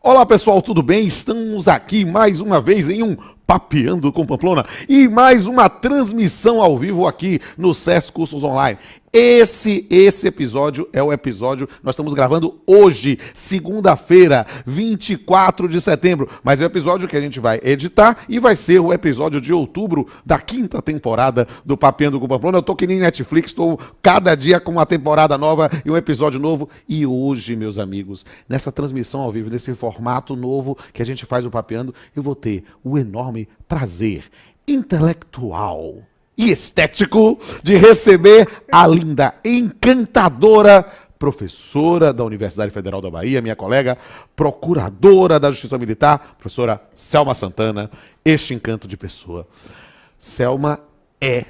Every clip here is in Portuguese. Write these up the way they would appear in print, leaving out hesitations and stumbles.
Olá pessoal, tudo bem? Estamos aqui mais uma vez em um Papeando com Pamplona e mais uma transmissão ao vivo aqui no SESC Cursos Online. Esse episódio é o episódio, nós estamos gravando hoje, segunda-feira, 24 de setembro, mas é o episódio que a gente vai editar e vai ser o episódio de outubro da 5ª temporada do Papeando com Pamplona. Eu tô que nem Netflix, estou cada dia com uma temporada nova e um episódio novo. E hoje, meus amigos, nessa transmissão ao vivo, nesse formato novo que a gente faz o Papeando, eu vou ter o enorme prazer intelectual e estético de receber a linda, encantadora professora da Universidade Federal da Bahia, minha colega, procuradora da Justiça Militar, professora Selma Santana, este encanto de pessoa. Selma é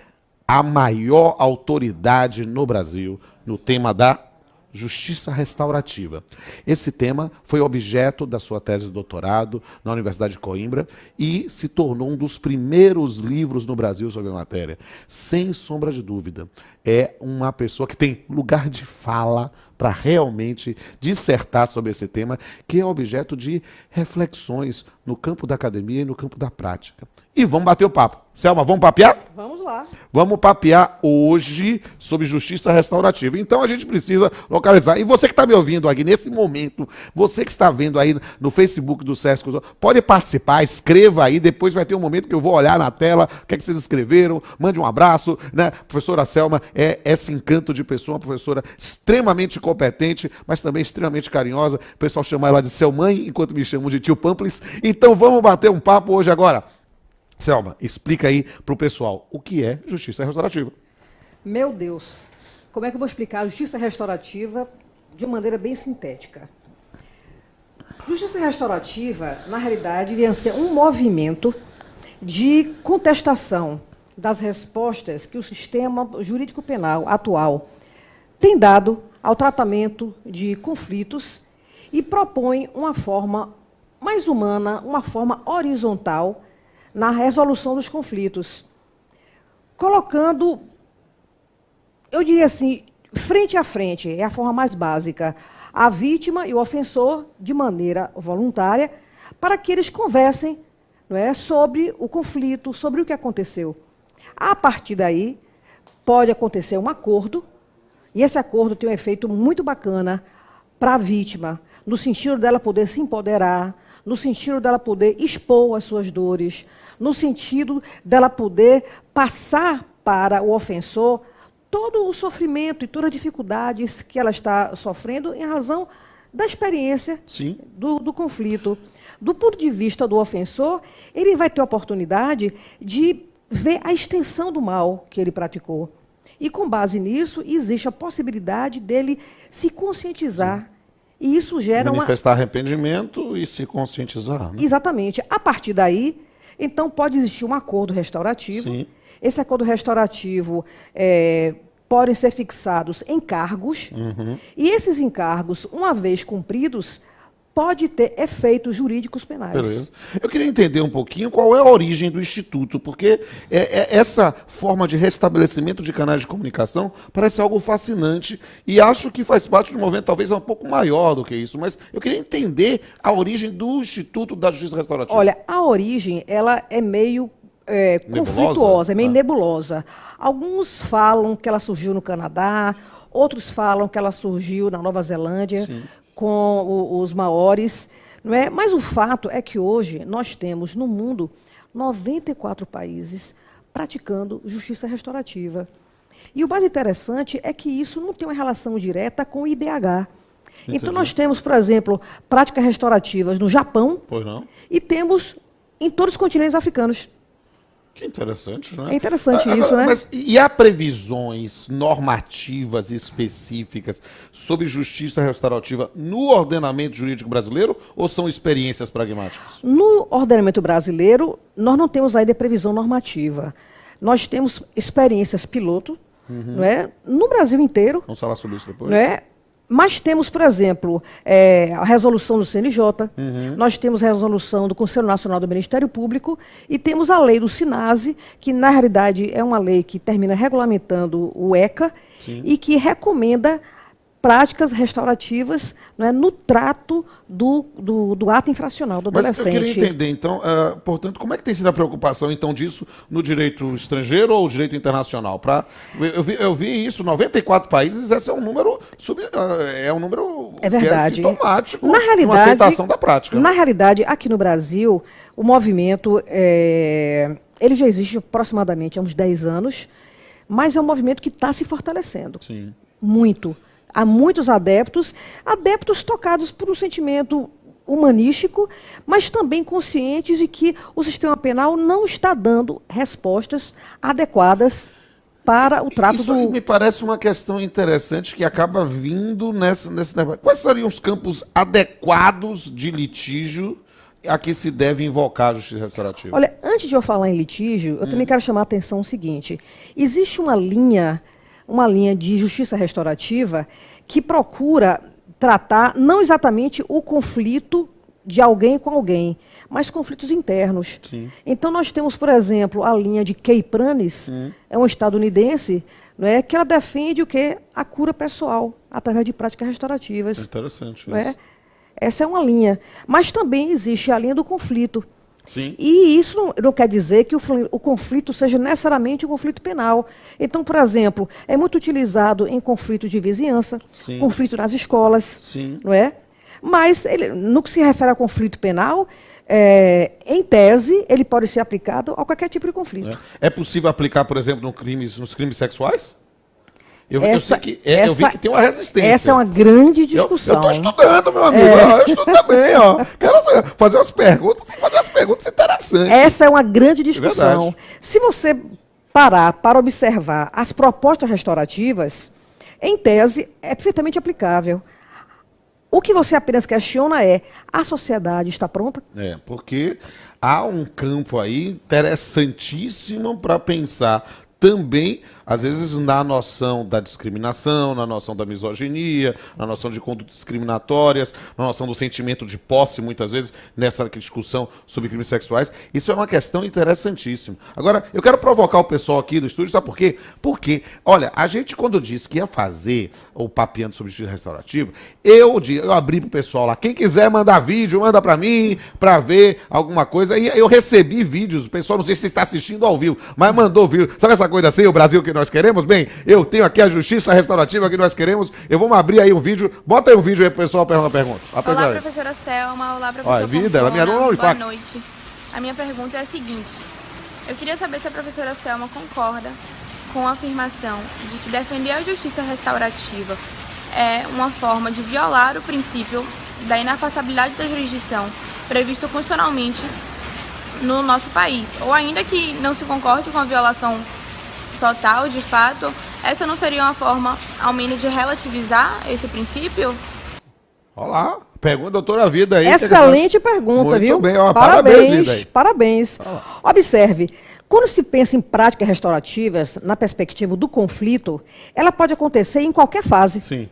a maior autoridade no Brasil no tema da Justiça Restaurativa. Esse tema foi objeto da sua tese de doutorado na Universidade de Coimbra e se tornou um dos primeiros livros no Brasil sobre a matéria. Sem sombra de dúvida, é uma pessoa que tem lugar de fala para realmente dissertar sobre esse tema, que é objeto de reflexões no campo da academia e no campo da prática. E vamos bater o papo. Selma, vamos papear? Vamos lá. Vamos papear hoje sobre justiça restaurativa. Então a gente precisa localizar. E você que está me ouvindo aqui nesse momento, você que está vendo aí no Facebook do SESC, pode participar, escreva aí, depois vai ter um momento que eu vou olhar na tela o que é que vocês escreveram, mande um abraço, né? Professora Selma é esse encanto de pessoa, uma professora extremamente competente, mas também extremamente carinhosa. O pessoal chama ela de Selmãe, enquanto me chamam de tio Pamplis. Então vamos bater um papo hoje agora. Selma, explica aí para o pessoal o que é justiça restaurativa. Meu Deus, como é que eu vou explicar a justiça restaurativa de uma maneira bem sintética? Justiça restaurativa, na realidade, devia ser um movimento de contestação das respostas que o sistema jurídico penal atual tem dado ao tratamento de conflitos e propõe uma forma mais humana, uma forma horizontal na resolução dos conflitos, colocando, eu diria assim, frente a frente, é a forma mais básica, a vítima e o ofensor de maneira voluntária, para que eles conversem, não é, sobre o conflito, sobre o que aconteceu. A partir daí, pode acontecer um acordo, e esse acordo tem um efeito muito bacana para a vítima, no sentido dela poder se empoderar, no sentido dela poder expor as suas dores, no sentido dela poder passar para o ofensor todo o sofrimento e todas as dificuldades que ela está sofrendo em razão da experiência do conflito. Do ponto de vista do ofensor, ele vai ter a oportunidade de ver a extensão do mal que ele praticou. E, com base nisso, existe a possibilidade dele se conscientizar. E isso gera manifestar arrependimento e se conscientizar. Né? Exatamente. A partir daí, então, pode existir um acordo restaurativo. Sim. Esse acordo restaurativo pode ser fixados encargos. E esses encargos, uma vez cumpridos, pode ter efeitos jurídicos penais. Beleza. Eu queria entender um pouquinho qual é a origem do Instituto, porque essa forma de restabelecimento de canais de comunicação parece algo fascinante e acho que faz parte de um movimento talvez um pouco maior do que isso, mas eu queria entender a origem do Instituto da Justiça Restaurativa. Olha, a origem ela é meio conflituosa, é meio nebulosa. Alguns falam que ela surgiu no Canadá, outros falam que ela surgiu na Nova Zelândia, sim, com os maores, não é? Mas o fato é que hoje nós temos no mundo 94 países praticando justiça restaurativa. E o mais interessante é que isso não tem uma relação direta com o IDH. Entendi. Então nós temos, por exemplo, práticas restaurativas no Japão, pois não, e temos em todos os continentes africanos. Que interessante, né? É interessante isso, né? Mas e há previsões normativas específicas sobre justiça restaurativa no ordenamento jurídico brasileiro ou são experiências pragmáticas? No ordenamento brasileiro, nós não temos ainda previsão normativa. Nós temos experiências piloto, não é? No Brasil inteiro. Vamos falar sobre isso depois. Não é? Mas temos, por exemplo, a resolução do CNJ, nós temos a resolução do Conselho Nacional do Ministério Público e temos a lei do SINASE, que na realidade é uma lei que termina regulamentando o ECA, sim, e que recomenda práticas restaurativas, não é, no trato do ato infracional do adolescente. Mas eu queria entender, então, portanto, como é que tem sido a preocupação, então, disso no direito estrangeiro ou direito internacional? Eu vi isso, 94 países, esse é um número, é verdade. Que é sintomático na realidade, de uma aceitação da prática. Na realidade, aqui no Brasil, o movimento, ele já existe aproximadamente há uns 10 anos, mas é um movimento que está se fortalecendo. Sim. Muito. Há muitos adeptos tocados por um sentimento humanístico, mas também conscientes de que o sistema penal não está dando respostas adequadas para o trato Isso me parece uma questão interessante que acaba vindo nesse debate. Quais seriam os campos adequados de litígio a que se deve invocar a justiça restaurativa? Olha, antes de eu falar em litígio, eu também quero chamar a atenção o seguinte. Existe uma linha de justiça restaurativa que procura tratar não exatamente o conflito de alguém com alguém, mas conflitos internos. Sim. Então nós temos, por exemplo, a linha de Kay Pranis, é uma estadunidense, não é, que ela defende o quê? A cura pessoal, através de práticas restaurativas. É interessante não isso. é? Essa é uma linha. Mas também existe a linha do conflito. Sim. E isso não quer dizer que o conflito seja necessariamente um conflito penal. Então, por exemplo, é muito utilizado em conflito de vizinhança, Sim. conflito nas escolas, Sim. não é? Mas no que se refere a conflito penal, em tese, ele pode ser aplicado a qualquer tipo de conflito. É possível aplicar, por exemplo, nos crimes sexuais? Eu vi que tem uma resistência. Essa é uma grande discussão. Eu estou estudando, meu amigo. Eu estudo também. Quero fazer umas perguntas interessantes. Essa é uma grande discussão. Se você parar para observar as propostas restaurativas, em tese, é perfeitamente aplicável. O que você apenas questiona é: a sociedade está pronta? Porque há um campo aí interessantíssimo para pensar também, às vezes, na noção da discriminação, na noção da misoginia, na noção de condutas discriminatórias, na noção do sentimento de posse, muitas vezes, nessa discussão sobre crimes sexuais. Isso é uma questão interessantíssima. Agora, eu quero provocar o pessoal aqui do estúdio, sabe por quê? Porque, olha, a gente, quando disse que ia fazer o Papeando sobre Justiça Restaurativa, eu abri pro pessoal lá, quem quiser mandar vídeo, manda pra mim, pra ver alguma coisa. E eu recebi vídeos, o pessoal, não sei se você está assistindo ao vivo, mas mandou vídeo. Sabe essa coisa assim, o Brasil que nós queremos? Bem, eu tenho aqui a justiça restaurativa que nós queremos. Eu vou abrir aí um vídeo. Bota aí um vídeo aí pro pessoal perguntar a pergunta. Olá, professora Selma. Olá, professora ela minha aluna Boa noite. A minha pergunta é a seguinte. Eu queria saber se a professora Selma concorda com a afirmação de que defender a justiça restaurativa é uma forma de violar o princípio da inafastabilidade da jurisdição previsto constitucionalmente no nosso país. Ou ainda que não se concorde com a violação total, de fato, essa não seria uma forma, ao menos, de relativizar esse princípio? Olá, pergunta, doutora Vida aí. Excelente pergunta, muito viu? Bem, parabéns, Vida aí. Parabéns. Observe, quando se pensa em práticas restaurativas, na perspectiva do conflito, ela pode acontecer em qualquer fase. Sim.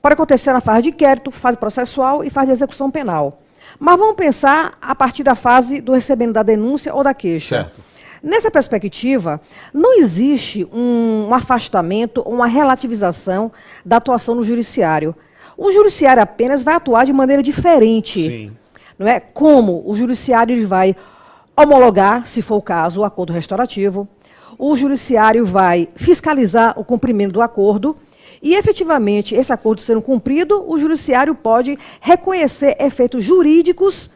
Pode acontecer na fase de inquérito, fase processual e fase de execução penal. Mas vamos pensar a partir da fase do recebimento da denúncia ou da queixa. Certo. Nessa perspectiva, não existe um afastamento ou uma relativização da atuação no judiciário. O judiciário apenas vai atuar de maneira diferente. Sim. Não é? Como o judiciário ele vai homologar, se for o caso, o acordo restaurativo. O judiciário vai fiscalizar o cumprimento do acordo. E, efetivamente, esse acordo sendo cumprido, o judiciário pode reconhecer efeitos jurídicos,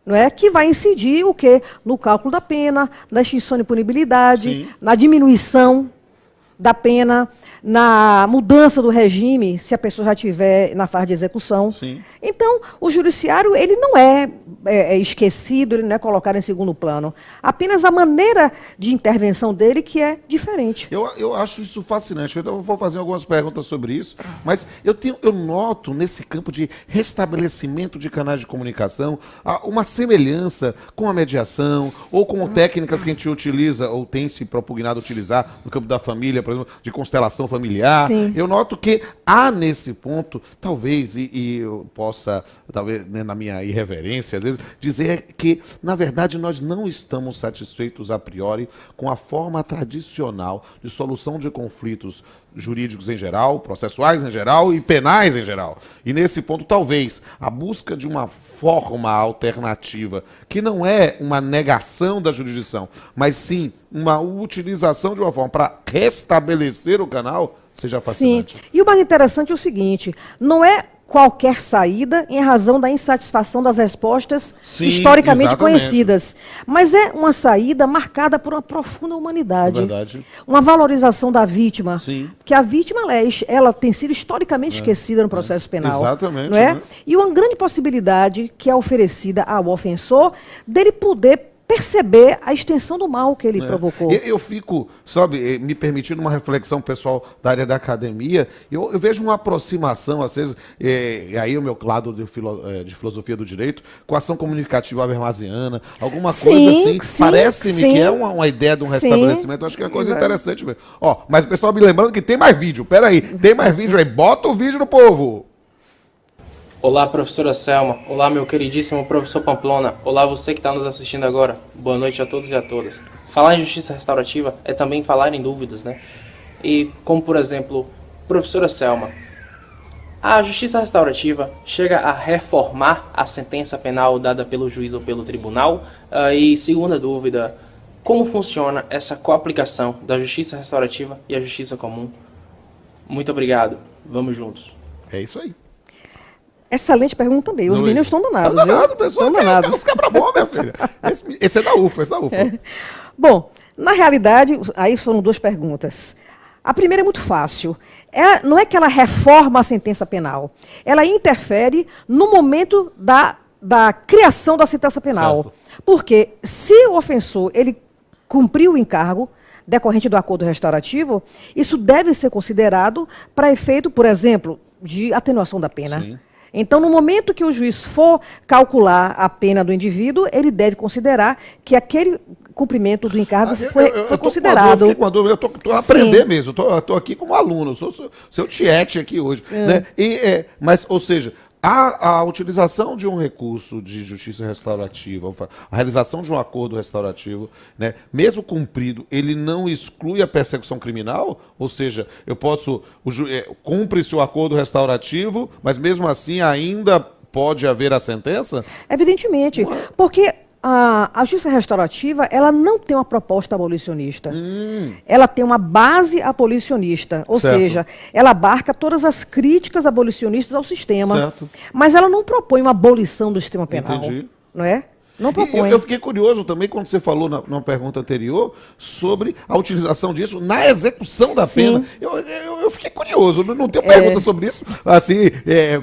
não é, que vai incidir o quê? No cálculo da pena, na extinção de punibilidade, Sim. na diminuição da pena, na mudança do regime, se a pessoa já estiver na fase de execução. Sim. Então, o judiciário ele não é esquecido, ele não é colocado em segundo plano. Apenas a maneira de intervenção dele que é diferente. Eu acho isso fascinante. Eu vou fazer algumas perguntas sobre isso, mas eu noto nesse campo de restabelecimento de canais de comunicação uma semelhança com a mediação ou com técnicas que a gente utiliza ou tem se propugnado utilizar no campo da família, por exemplo, de constelação familiar. Sim. Eu noto que há nesse ponto, talvez, e eu possa, talvez, né, na minha irreverência, às vezes, dizer que, na verdade, nós não estamos satisfeitos a priori com a forma tradicional de solução de conflitos jurídicos em geral, processuais em geral e penais em geral. E nesse ponto, talvez, a busca de uma forma alternativa, que não é uma negação da jurisdição, mas sim uma utilização de uma forma para restabelecer o canal, seja fascinante. Sim. E o mais interessante é o seguinte, não é qualquer saída em razão da insatisfação das respostas Sim, historicamente exatamente. conhecidas. Mas é uma saída marcada por uma profunda humanidade. É verdade. Uma valorização da vítima. Sim. Que a vítima ela tem sido historicamente esquecida no processo penal. Exatamente, Não é? né? E uma grande possibilidade que é oferecida ao ofensor dele poder perceber a extensão do mal que ele provocou. Eu fico, sabe, me permitindo uma reflexão pessoal da área da academia, eu vejo uma aproximação, às vezes, e aí o meu lado de filosofia do direito, com a ação comunicativa habermasiana, alguma coisa assim, parece-me que é uma ideia de um restabelecimento, eu acho que é uma coisa interessante mesmo. Ó, mas o pessoal me lembrando que tem mais vídeo, peraí, tem mais vídeo aí, bota o vídeo no povo! Olá, professora Selma. Olá, meu queridíssimo professor Pamplona. Olá, você que está nos assistindo agora. Boa noite a todos e a todas. Falar em justiça restaurativa é também falar em dúvidas, né? E como, por exemplo, professora Selma, a justiça restaurativa chega a reformar a sentença penal dada pelo juiz ou pelo tribunal? E segunda dúvida, como funciona essa coaplicação da justiça restaurativa e a justiça comum? Muito obrigado. Vamos juntos. É isso aí. Excelente pergunta também. Os meninos estão danados. Estão danados, pessoal. Estão danados. Os quebra-bom, minha filha. Esse é da UFA, Bom, na realidade, aí foram duas perguntas. A primeira é muito fácil. Não é que ela reforma a sentença penal. Ela interfere no momento da criação da sentença penal. Certo. Porque se o ofensor ele cumpriu o encargo decorrente do acordo restaurativo, isso deve ser considerado para efeito, por exemplo, de atenuação da pena. Sim. Então, no momento que o juiz for calcular a pena do indivíduo, ele deve considerar que aquele cumprimento do encargo foi considerado. Eu estou a aprender mesmo, eu estou aqui como aluno, sou seu tiete aqui hoje. Né? Mas, ou seja, a utilização de um recurso de justiça restaurativa, a realização de um acordo restaurativo, né, mesmo cumprido, ele não exclui a persecução criminal? Ou seja, eu posso, cumpre-se o acordo restaurativo, mas mesmo assim ainda pode haver a sentença? Evidentemente, porque a justiça restaurativa, ela não tem uma proposta abolicionista. Ela tem uma base abolicionista, ou Certo. seja, ela abarca todas as críticas abolicionistas ao sistema. Certo. Mas ela não propõe uma abolição do sistema penal. Entendi. Não é? Não propõe. Eu fiquei curioso também quando você falou numa pergunta anterior sobre a utilização disso na execução da Sim. pena. Eu fiquei curioso, não tenho pergunta sobre isso, assim,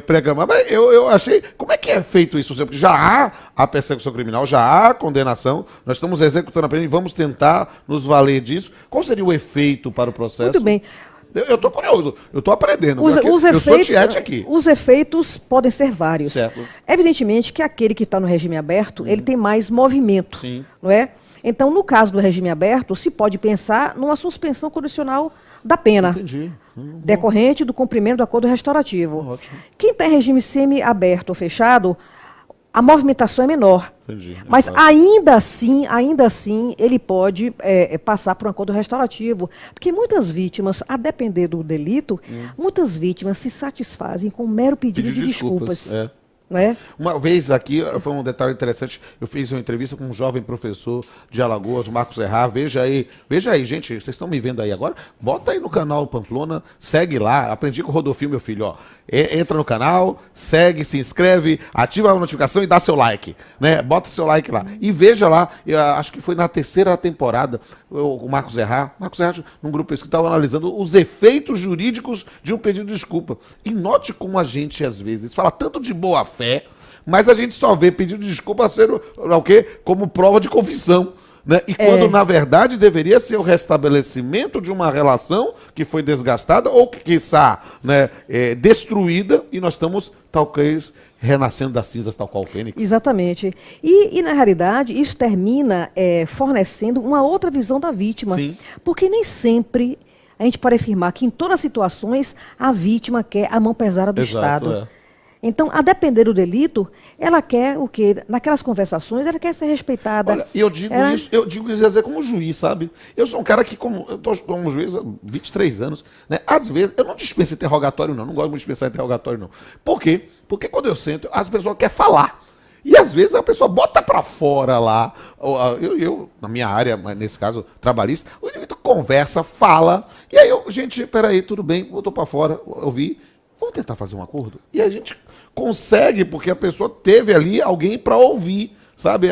pré-gamar, mas eu achei, como é que é feito isso? Porque já há a persecução criminal, já há a condenação, nós estamos executando a pena e vamos tentar nos valer disso. Qual seria o efeito para o processo? Muito bem. Eu estou curioso, eu estou aprendendo. Eu sou tiete aqui. Os efeitos podem ser vários. Certo. Evidentemente que aquele que está no regime aberto, ele tem mais movimento. Sim. Não é? Então, no caso do regime aberto, se pode pensar numa suspensão condicional da pena. Entendi. Decorrente do cumprimento do acordo restaurativo. Ótimo. Quem está em regime semi-aberto ou fechado, a movimentação é menor. Entendi. Mas ainda assim, ele pode passar por um acordo restaurativo. Porque muitas vítimas, a depender do delito, muitas vítimas se satisfazem com um mero pedido de desculpas. Não é? Uma vez aqui, foi um detalhe interessante, eu fiz uma entrevista com um jovem professor de Alagoas, Marcos Errar, veja aí, gente, vocês estão me vendo aí agora? Bota aí no canal Pamplona, segue lá, aprendi com o Rodolfinho, meu filho, ó. Entra no canal, segue, se inscreve, ativa a notificação e dá seu like, né? Bota seu like lá. E veja lá, acho que foi na 3ª temporada, o Marcos Errar, num grupo que estava analisando os efeitos jurídicos de um pedido de desculpa. E note como a gente, às vezes, fala tanto de boa fé, mas a gente só vê pedido de desculpa ser o quê? Como prova de confissão. Né? E quando, na verdade, deveria ser o restabelecimento de uma relação que foi desgastada ou que, quiçá, né, destruída, e nós estamos, talvez, renascendo das cinzas, tal qual o Fênix. Exatamente. E na realidade, isso termina fornecendo uma outra visão da vítima. Sim. Porque nem sempre a gente pode afirmar que em todas as situações a vítima quer a mão pesada do Estado. É. Então, a depender do delito, ela quer o quê? Naquelas conversações, ela quer ser respeitada. Olha, eu digo isso às vezes como juiz, sabe? Eu sou um cara que, eu tô como juiz há 23 anos, né? Às vezes, eu não dispenso interrogatório, não gosto de dispensar interrogatório, não. Por quê? Porque quando eu sento, as pessoas querem falar. E às vezes a pessoa bota pra fora lá, eu na minha área, mas nesse caso, trabalhista, o indivíduo conversa, fala, e aí gente, peraí, tudo bem, botou pra fora, eu vi, vamos tentar fazer um acordo? E a gente consegue, porque a pessoa teve ali alguém para ouvir, sabe?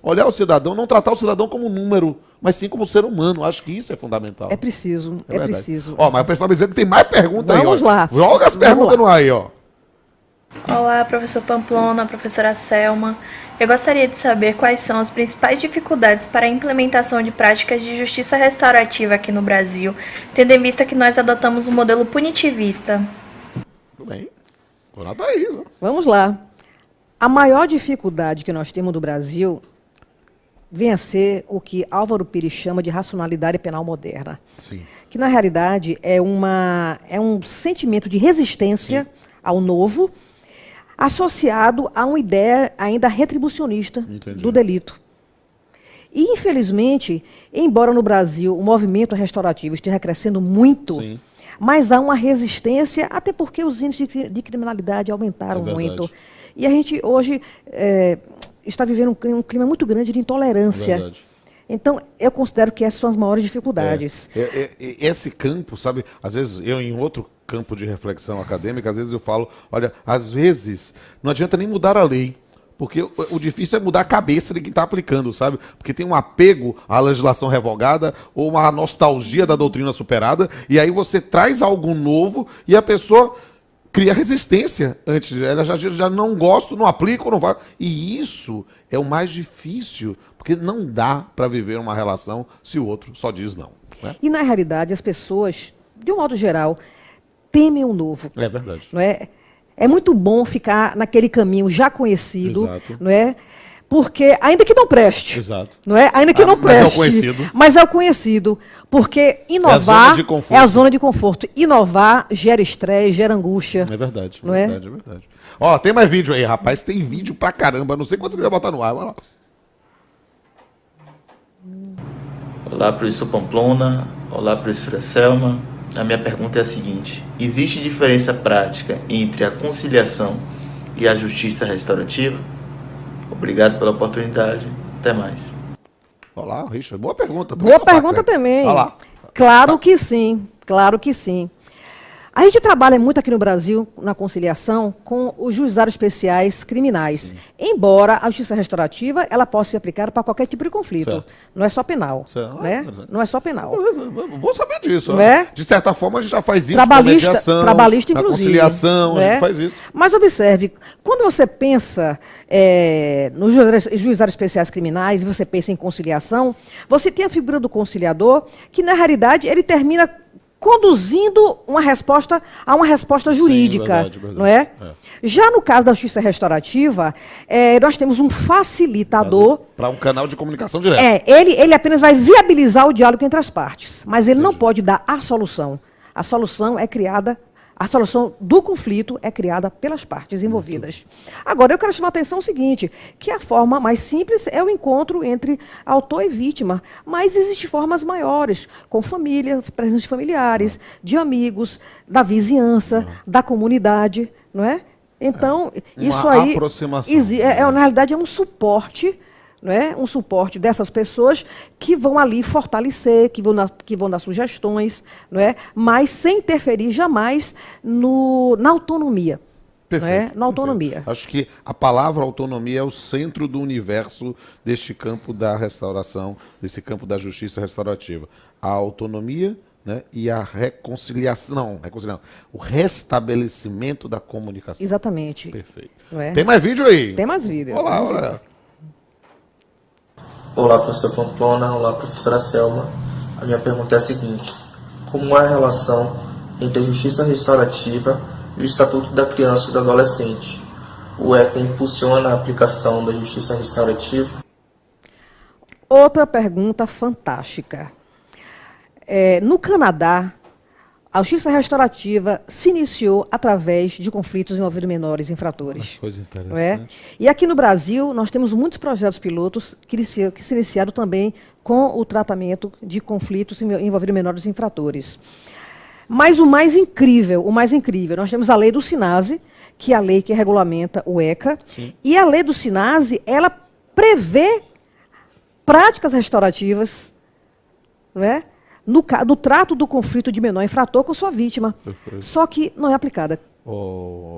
Olhar o cidadão, não tratar o cidadão como número, mas sim como ser humano. Acho que isso é fundamental. É preciso, é preciso. Ó, mas o pessoal vai dizer que tem mais perguntas aí, ó. Vamos lá. Joga as perguntas no ar aí, ó. Olá, professor Pamplona, professora Selma. Eu gostaria de saber quais são as principais dificuldades para a implementação de práticas de justiça restaurativa aqui no Brasil, tendo em vista que nós adotamos um modelo punitivista. Tudo bem. Dona Thaís, ó. Vamos lá. A maior dificuldade que nós temos no Brasil vem a ser o que Álvaro Pires chama de racionalidade penal moderna. Sim. Que, na realidade, é um sentimento de resistência ao novo, associado a uma ideia ainda retribucionista do delito. E, infelizmente, embora no Brasil o movimento restaurativo esteja crescendo muito, Sim. mas há uma resistência, até porque os índices de criminalidade aumentaram muito. E a gente hoje está vivendo um clima muito grande de intolerância. Então, eu considero que essas são as maiores dificuldades. Esse campo, sabe, às vezes eu em outro campo de reflexão acadêmica, às vezes eu falo, olha, às vezes não adianta nem mudar a lei, porque o difícil é mudar a cabeça de quem está aplicando, sabe? Porque tem um apego à legislação revogada ou uma nostalgia da doutrina superada, e aí você traz algo novo e a pessoa cria resistência antes. Ela já não gosta, não aplica, não vai. E isso é o mais difícil, porque não dá para viver uma relação se o outro só diz não. Né? E, na realidade, as pessoas, de um modo geral, temem o novo. É verdade. Não é? É muito bom ficar naquele caminho já conhecido, Exato. não é? Porque, ainda que não preste, Exato. não é? Ainda que não mas é o preste, conhecido. mas é o conhecido, porque inovar é a zona de conforto. Inovar gera estresse, gera angústia. É verdade, não é verdade. Ó, tem mais vídeo aí, rapaz, tem vídeo pra caramba, não sei quantos que vai botar no ar, vai lá. Olá, professor Pamplona, olá, professora Selma. A minha pergunta é a seguinte: existe diferença prática entre a conciliação e a justiça restaurativa? Obrigado pela oportunidade. Até mais. Olá, Richard. Boa pergunta. Boa pergunta também. Olha lá. Claro que sim, claro que sim. A gente trabalha muito aqui no Brasil, na conciliação, com os juizados especiais criminais. Sim. Embora a justiça restaurativa ela possa ser aplicada para qualquer tipo de conflito. Certo. Não é só penal. Né? Não é só penal. Vou saber disso. Né? De certa forma, a gente já faz isso trabalhista, na mediação, trabalhista, na inclusive, conciliação, né? A gente faz isso. Mas observe, quando você pensa nos juizados especiais criminais e você pensa em conciliação, você tem a figura do conciliador, que na realidade ele termina conduzindo a uma resposta jurídica. Sim, verdade. Não é? Já no caso da justiça restaurativa, nós temos um facilitador. Para um canal de comunicação direta. Ele apenas vai viabilizar o diálogo entre as partes, mas ele não pode dar a solução. A solução é criada. A solução do conflito é criada pelas partes envolvidas. Agora, eu quero chamar a atenção o seguinte, que a forma mais simples é o encontro entre autor e vítima, mas existem formas maiores, com família, presença de familiares, de amigos, da vizinhança, da comunidade, não é? Então, isso aí, aproximação, na realidade, é um suporte, não é? Um suporte dessas pessoas que vão ali fortalecer, que vão dar sugestões, não é? Mas sem interferir jamais na autonomia. Perfeito, não é? Na autonomia. Perfeito. Acho que a palavra autonomia é o centro do universo deste campo da restauração, desse campo da justiça restaurativa. A autonomia, né, e a reconciliação, o restabelecimento da comunicação. Exatamente. Perfeito. É? Tem mais vídeo aí? Tem mais vídeo. Olá. Olá, professor Pamplona, olá, professora Selma. A minha pergunta é a seguinte: como é a relação entre a justiça restaurativa e o Estatuto da Criança e do Adolescente? O ECA impulsiona a aplicação da justiça restaurativa? Outra pergunta fantástica. No Canadá, A justiça restaurativa se iniciou através de conflitos envolvendo menores infratores. Coisa interessante. Não é? E aqui no Brasil, nós temos muitos projetos pilotos que se iniciaram também com o tratamento de conflitos envolvendo menores infratores. Mas o mais incrível, nós temos a lei do SINASE, que é a lei que regulamenta o ECA, sim, e a lei do SINASE, ela prevê práticas restaurativas, não é? No trato do conflito de menor infrator com sua vítima. Só que não é aplicada.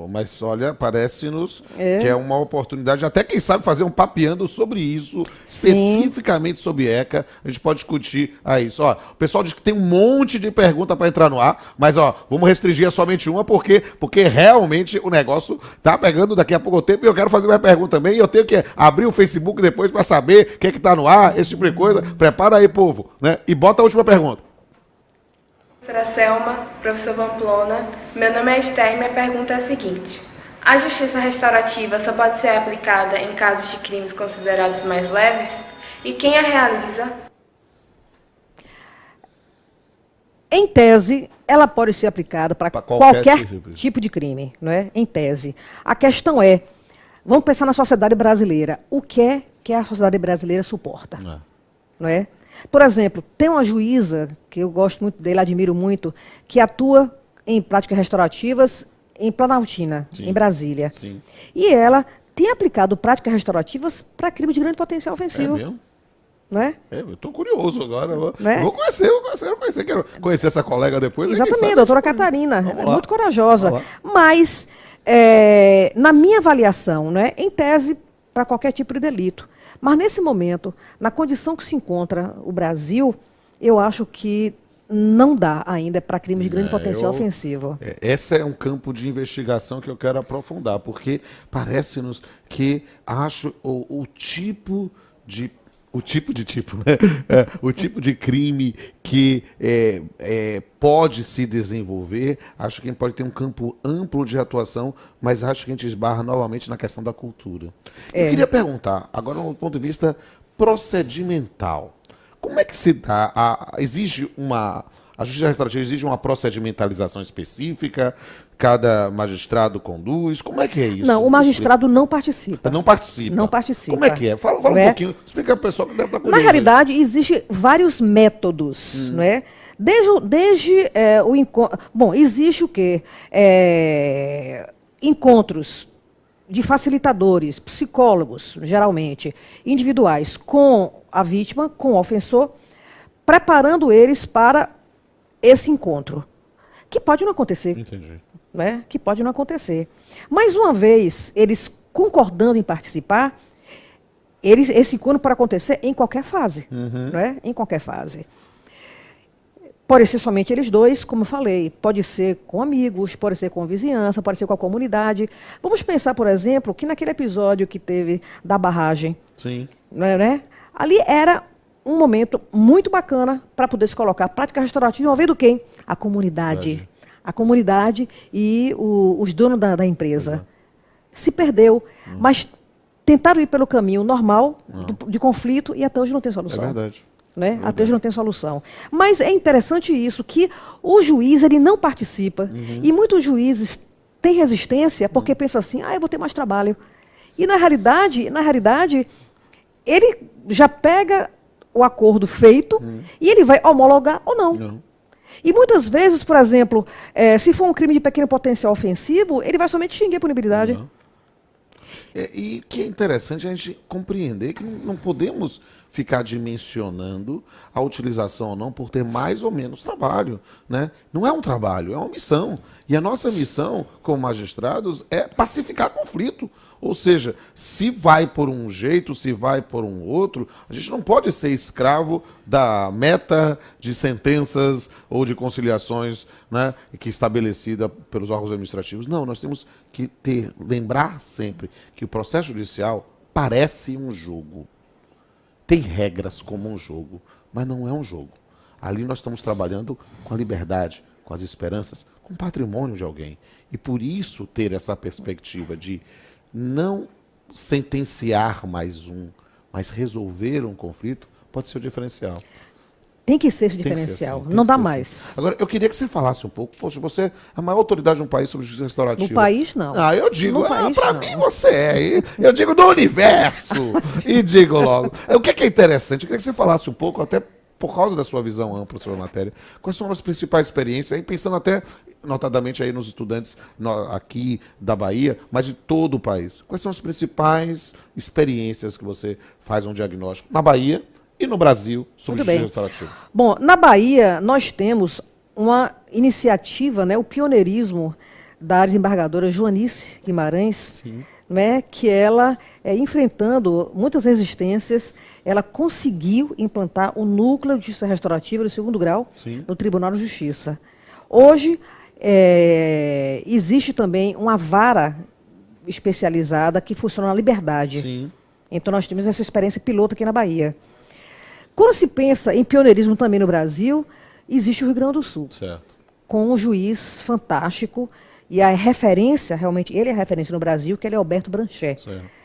Mas olha, parece-nos que é uma oportunidade, até quem sabe fazer um papeando sobre isso, sim, especificamente sobre ECA, a gente pode discutir isso. Ó, o pessoal diz que tem um monte de pergunta para entrar no ar, mas vamos restringir a somente uma, porque realmente o negócio tá pegando daqui a pouco tempo e eu quero fazer mais pergunta também, e eu tenho que abrir o Facebook depois para saber o que é que tá no ar, esse tipo de coisa. Prepara aí, povo, né? E bota a última pergunta. Professora Selma, professor Pamplona, meu nome é Esther e minha pergunta é a seguinte: a justiça restaurativa só pode ser aplicada em casos de crimes considerados mais leves? E quem a realiza? Em tese, ela pode ser aplicada para qualquer tipo de crime, não é? Em tese. A questão é, vamos pensar na sociedade brasileira. O que é que a sociedade brasileira suporta? Não é? Por exemplo, tem uma juíza, que eu gosto muito dele, admiro muito, que atua em práticas restaurativas em Planaltina, sim, em Brasília. Sim. E ela tem aplicado práticas restaurativas para crimes de grande potencial ofensivo. É mesmo? Não é? Eu estou curioso agora. Vou conhecer, quero conhecer essa colega depois. Exatamente, a doutora Catarina, é muito corajosa. Mas, na minha avaliação, né, em tese, para qualquer tipo de delito. Mas, nesse momento, na condição que se encontra o Brasil, eu acho que não dá ainda para crimes de grande potencial ofensivo. Esse é um campo de investigação que eu quero aprofundar, porque parece-nos que acho o tipo de crime que pode se desenvolver, acho que a gente pode ter um campo amplo de atuação, mas acho que a gente esbarra novamente na questão da cultura. Eu queria perguntar, agora do ponto de vista procedimental, como é que se dá? A justiça restaurativa exige uma procedimentalização específica? Cada magistrado conduz? Como é que é isso? Não, o magistrado não participa. Não participa? Não participa. Como é que é? Fala um pouquinho, explica para o pessoal que deve estar curioso. Na realidade, existem vários métodos, não é? Desde o encontro... Bom, existe o quê? Encontros de facilitadores, psicólogos, geralmente, individuais, com a vítima, com o ofensor, preparando eles para esse encontro. Que pode não acontecer. Entendi. Né? Que pode não acontecer. Mas, uma vez eles concordando em participar, esse encontro pode acontecer em qualquer fase. Né? Em qualquer fase. Pode ser somente eles dois, como eu falei. Pode ser com amigos, pode ser com a vizinhança, pode ser com a comunidade. Vamos pensar, por exemplo, que naquele episódio que teve da barragem, sim, né? Ali era um momento muito bacana para poder se colocar prática restaurativa envolvendo quem? A comunidade. A comunidade e os donos da empresa. Se perdeu, mas tentaram ir pelo caminho normal de conflito e até hoje não tem solução. É verdade. Né? Até hoje não tem solução. Mas é interessante isso, que o juiz ele não participa. E muitos juízes têm resistência porque pensam assim, eu vou ter mais trabalho. E na realidade, ele já pega o acordo feito e ele vai homologar ou não. E muitas vezes, por exemplo, se for um crime de pequeno potencial ofensivo, ele vai somente extinguir a punibilidade. E que é interessante a gente compreender que não podemos ficar dimensionando a utilização ou não por ter mais ou menos trabalho, né? Não é um trabalho, é uma missão. E a nossa missão, como magistrados, é pacificar conflito. Ou seja, se vai por um jeito, se vai por um outro, a gente não pode ser escravo da meta de sentenças ou de conciliações, né, que é estabelecida pelos órgãos administrativos. Não, nós temos que lembrar sempre que o processo judicial parece um jogo. Tem regras como um jogo, mas não é um jogo. Ali nós estamos trabalhando com a liberdade, com as esperanças, com o patrimônio de alguém. E por isso ter essa perspectiva de não sentenciar mais um, mas resolver um conflito, pode ser o diferencial. Tem que ser esse Tem que ser diferencial. assim, tem Não que dá ser mais. assim. Agora, eu queria que você falasse um pouco. Poxa, você é a maior autoridade de um país sobre justiça restaurativa. No país, não. Ah, eu digo, No país, pra não. mim você é. Eu digo do universo. E digo logo. O que é interessante? Eu queria que você falasse um pouco, até por causa da sua visão ampla sobre a matéria, quais são as principais experiências, aí pensando até, notadamente, aí nos estudantes aqui da Bahia, mas de todo o país. Quais são as principais experiências que você faz um diagnóstico na Bahia e no Brasil sobre Muito justiça bem. restaurativa? Bom, na Bahia, nós temos uma iniciativa, né, o pioneirismo da desembargadora Joanice Guimarães, né, que ela, enfrentando muitas resistências, ela conseguiu implantar o núcleo de justiça restaurativa do 2º grau no Tribunal de Justiça. Hoje, existe também uma vara especializada que funciona na Liberdade. Sim. Então, nós temos essa experiência piloto aqui na Bahia. Quando se pensa em pioneirismo também no Brasil, existe o Rio Grande do Sul, Certo. com um juiz fantástico, e a referência, realmente, ele é a referência no Brasil, que ele é Alberto Branchet. Certo.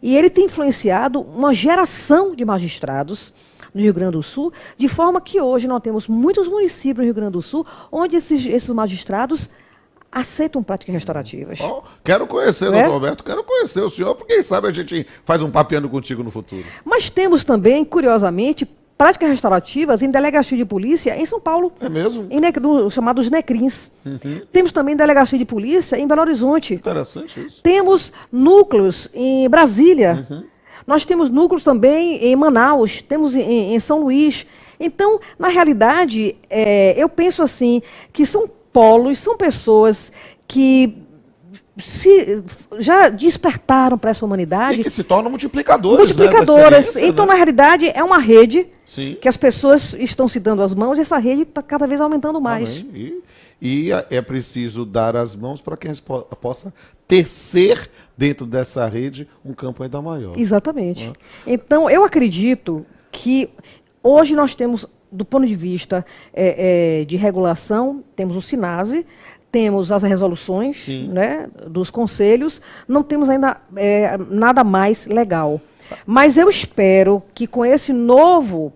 E ele tem influenciado uma geração de magistrados no Rio Grande do Sul, de forma que hoje nós temos muitos municípios no Rio Grande do Sul, onde esses magistrados aceitam práticas restaurativas. Oh, quero conhecer, doutor Roberto, quero conhecer o senhor, porque quem sabe a gente faz um papeando contigo no futuro. Mas temos também, curiosamente, práticas restaurativas em delegacia de polícia em São Paulo. É mesmo? Chamados NECRINs. Temos também delegacia de polícia em Belo Horizonte. Interessante isso. Temos núcleos em Brasília. Nós temos núcleos também em Manaus, temos em São Luís. Então, na realidade, eu penso assim, que são polos, são pessoas que já despertaram para essa humanidade. E que se tornam multiplicadores. Multiplicadoras. Né, Então, na realidade, é uma rede Sim. que as pessoas estão se dando as mãos e essa rede está cada vez aumentando mais. Amém. E é preciso dar as mãos para que a gente possa tecer dentro dessa rede um campo ainda maior. Exatamente. Então, eu acredito que hoje nós temos, do ponto de vista de regulação, temos o SINASE, temos as resoluções, né, dos conselhos, não temos ainda nada mais legal. Mas eu espero que com esse novo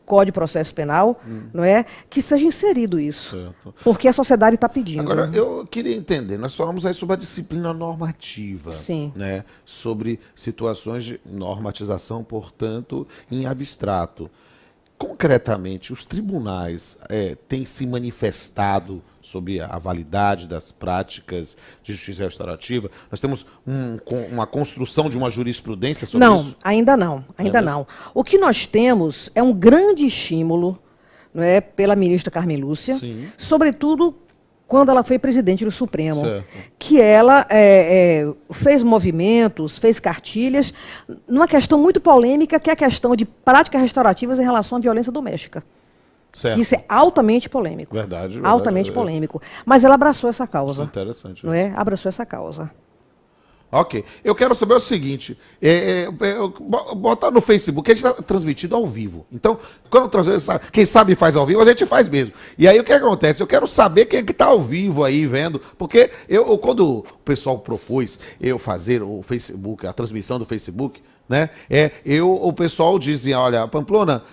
Código de Processo Penal, não é, que seja inserido isso. Certo. Porque a sociedade está pedindo. Agora, eu queria entender, nós falamos aí sobre a disciplina normativa, Sim. Né, sobre situações de normatização, portanto, em abstrato. Concretamente, os tribunais têm se manifestado sobre a validade das práticas de justiça restaurativa? Nós temos uma construção de uma jurisprudência sobre isso? Não, ainda não. O que nós temos é um grande estímulo, não é, pela ministra Carmen Lúcia, sobretudo quando ela foi presidente do Supremo, que ela fez movimentos, fez cartilhas, numa questão muito polêmica, que é a questão de práticas restaurativas em relação à violência doméstica. Certo. Isso é altamente polêmico. Verdade. Altamente polêmico. Mas ela abraçou essa causa. Isso é interessante. Não é? Abraçou essa causa. Ok. Eu quero saber o seguinte, botar no Facebook, a gente está transmitido ao vivo. Então, quem sabe faz ao vivo, a gente faz mesmo. E aí o que acontece? Eu quero saber quem é que está ao vivo aí vendo, porque quando o pessoal propôs eu fazer o Facebook, a transmissão do Facebook, né? O pessoal dizia, olha, Pamplona,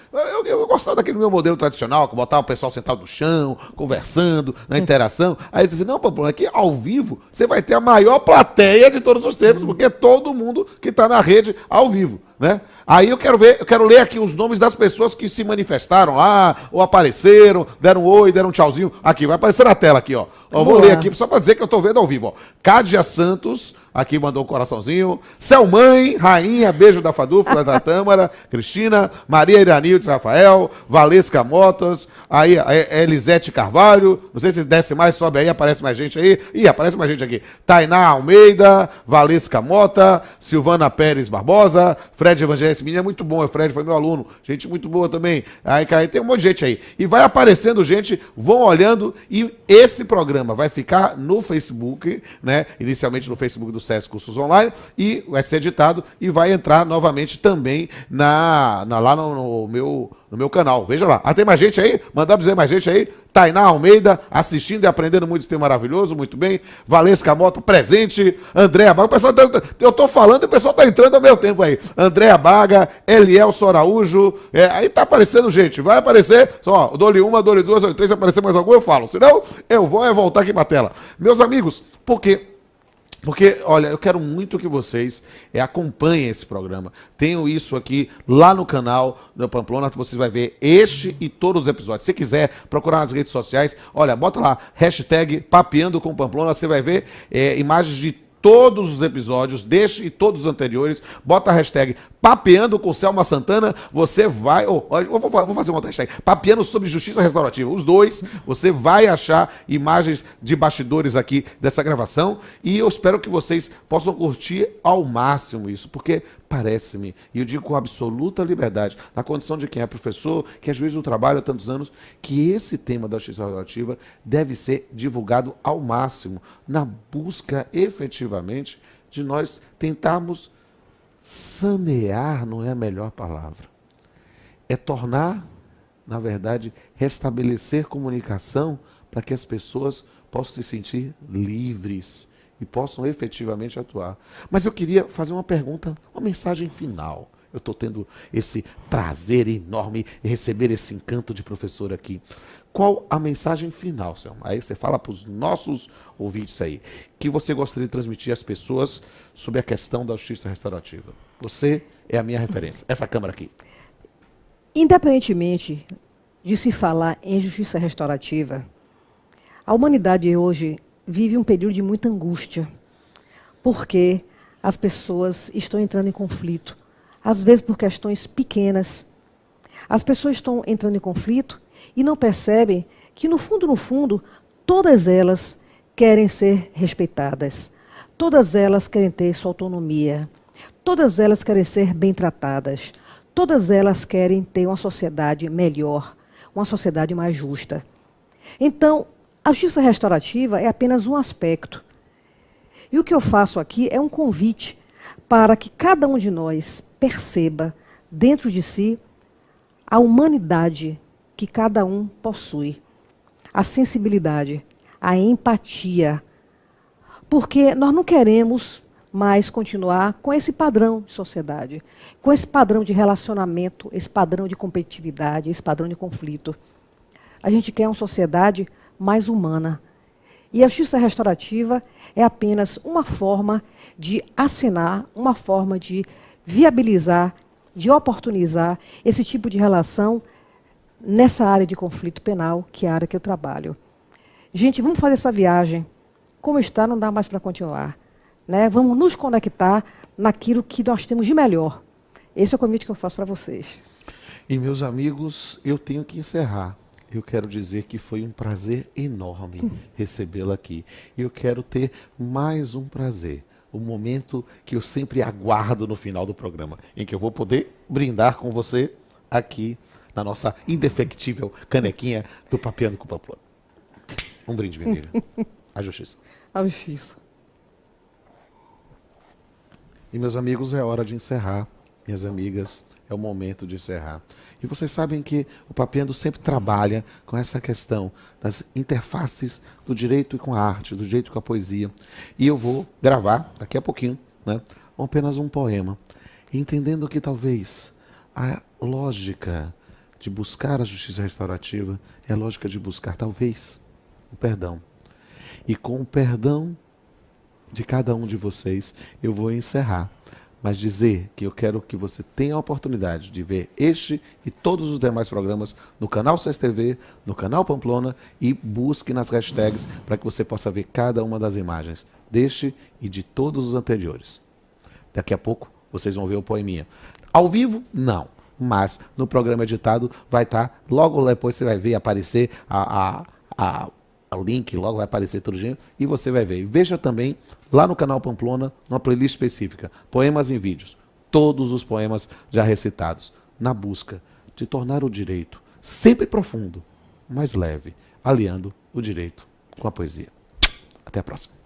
eu gostava daquele meu modelo tradicional, que botava o pessoal sentado no chão, conversando, na interação. Aí ele dizia, não, Pamplona, aqui ao vivo você vai ter a maior plateia de todos os tempos, porque é todo mundo que está na rede ao vivo. Né? Aí eu quero ler aqui os nomes das pessoas que se manifestaram lá, ou apareceram, deram um oi, deram um tchauzinho. Aqui, vai aparecer na tela aqui, ó. Vou ler aqui só para dizer que eu estou vendo ao vivo, ó. Cádia Santos, aqui mandou um coraçãozinho. Selmãe, Rainha, beijo da Fadufla, da Tâmara. Cristina, Maria Iranildes Rafael, Valesca Motos, aí a Elisete Carvalho, não sei se desce mais, sobe aí, aparece mais gente aí. Ih, aparece mais gente aqui. Tainá Almeida, Valesca Mota, Silvana Pérez Barbosa, Fred Evangelho, esse menino é muito bom, o Fred foi meu aluno, gente muito boa também. Aí tem um monte de gente aí. E vai aparecendo gente, vão olhando, e esse programa vai ficar no Facebook, né? Inicialmente no Facebook do SESC Cursos Online e vai ser editado e vai entrar novamente também lá no meu canal. Veja lá. Tem mais gente aí? Mandar dizer mais gente aí. Tainá Almeida assistindo e aprendendo muito esse tema maravilhoso, muito bem. Valesca Mota presente. Andréa Baga. O pessoal eu tô falando e o pessoal tá entrando ao meu tempo aí. Andréa Baga, Elielson Araújo. Aí tá aparecendo gente. Vai aparecer. Só, dou-lhe uma, dou-lhe duas, dou-lhe três. Se aparecer mais algum, eu falo. Senão, eu vou voltar aqui pra tela. Meus amigos, por quê? Porque, olha, eu quero muito que vocês acompanhem esse programa. Tenho isso aqui lá no canal do Pamplona, que você vai ver este e todos os episódios. Se quiser procurar nas redes sociais, olha, bota lá, hashtag Papeando com Pamplona, você vai ver imagens de todos os episódios, deste e todos os anteriores. Bota a hashtag Papeando com Selma Santana, você vai... vou fazer uma outra hashtag. Papeando sobre Justiça Restaurativa. Os dois, você vai achar imagens de bastidores aqui dessa gravação e eu espero que vocês possam curtir ao máximo isso, porque parece-me, e eu digo com absoluta liberdade, na condição de quem é professor, que é juiz do trabalho há tantos anos, que esse tema da justiça restaurativa deve ser divulgado ao máximo, na busca efetivamente de nós tentarmos sanear, não é a melhor palavra, é tornar, na verdade, restabelecer comunicação para que as pessoas possam se sentir livres e possam efetivamente atuar. Mas eu queria fazer uma pergunta, uma mensagem final. Eu estou tendo esse prazer enorme em receber esse encanto de professor aqui. Qual a mensagem final, Selma? Aí você fala para os nossos ouvintes aí, que você gostaria de transmitir às pessoas sobre a questão da justiça restaurativa. Você é a minha referência, essa câmera aqui. Independentemente de se falar em justiça restaurativa, a humanidade hoje vive um período de muita angústia, porque as pessoas estão entrando em conflito, às vezes por questões pequenas. As pessoas estão entrando em conflito e não percebem que, no fundo, todas elas querem ser respeitadas, todas elas querem ter sua autonomia, todas elas querem ser bem tratadas, todas elas querem ter uma sociedade melhor, uma sociedade mais justa. Então, a justiça restaurativa é apenas um aspecto. E o que eu faço aqui é um convite para que cada um de nós perceba dentro de si a humanidade que cada um possui, a sensibilidade, a empatia. Porque nós não queremos mais continuar com esse padrão de sociedade, com esse padrão de relacionamento, esse padrão de competitividade, esse padrão de conflito. A gente quer uma sociedade mais humana. E a justiça restaurativa é apenas uma forma de acenar, uma forma de viabilizar, de oportunizar esse tipo de relação nessa área de conflito penal, que é a área que eu trabalho. Gente, vamos fazer essa viagem. Como está, não dá mais para continuar. Né? Vamos nos conectar naquilo que nós temos de melhor. Esse é o convite que eu faço para vocês. E, meus amigos, eu tenho que encerrar. Eu quero dizer que foi um prazer enorme recebê-la aqui. E eu quero ter mais um prazer. O momento que eu sempre aguardo no final do programa, em que eu vou poder brindar com você aqui na nossa indefectível canequinha do Papeando com Pamplona. Um brinde, minha amiga. A justiça. A justiça. E, meus amigos, é hora de encerrar. Minhas amigas, é o momento de encerrar. E vocês sabem que o Papeando sempre trabalha com essa questão das interfaces do direito com a arte, do direito com a poesia. E eu vou gravar, daqui a pouquinho, né, apenas um poema, entendendo que talvez a lógica de buscar a justiça restaurativa é a lógica de buscar, talvez, o perdão. E com o perdão de cada um de vocês, eu vou encerrar. Mas dizer que eu quero que você tenha a oportunidade de ver este e todos os demais programas no canal CESTV, no canal Pamplona, e busque nas hashtags para que você possa ver cada uma das imagens deste e de todos os anteriores. Daqui a pouco vocês vão ver o poeminha. Ao vivo, não. Mas no programa editado vai estar, logo depois você vai ver aparecer o link, logo vai aparecer tudo junto, e você vai ver. Veja também lá no canal Pamplona, numa playlist específica, poemas em vídeos, todos os poemas já recitados, na busca de tornar o direito sempre profundo, mas leve, aliando o direito com a poesia. Até a próxima.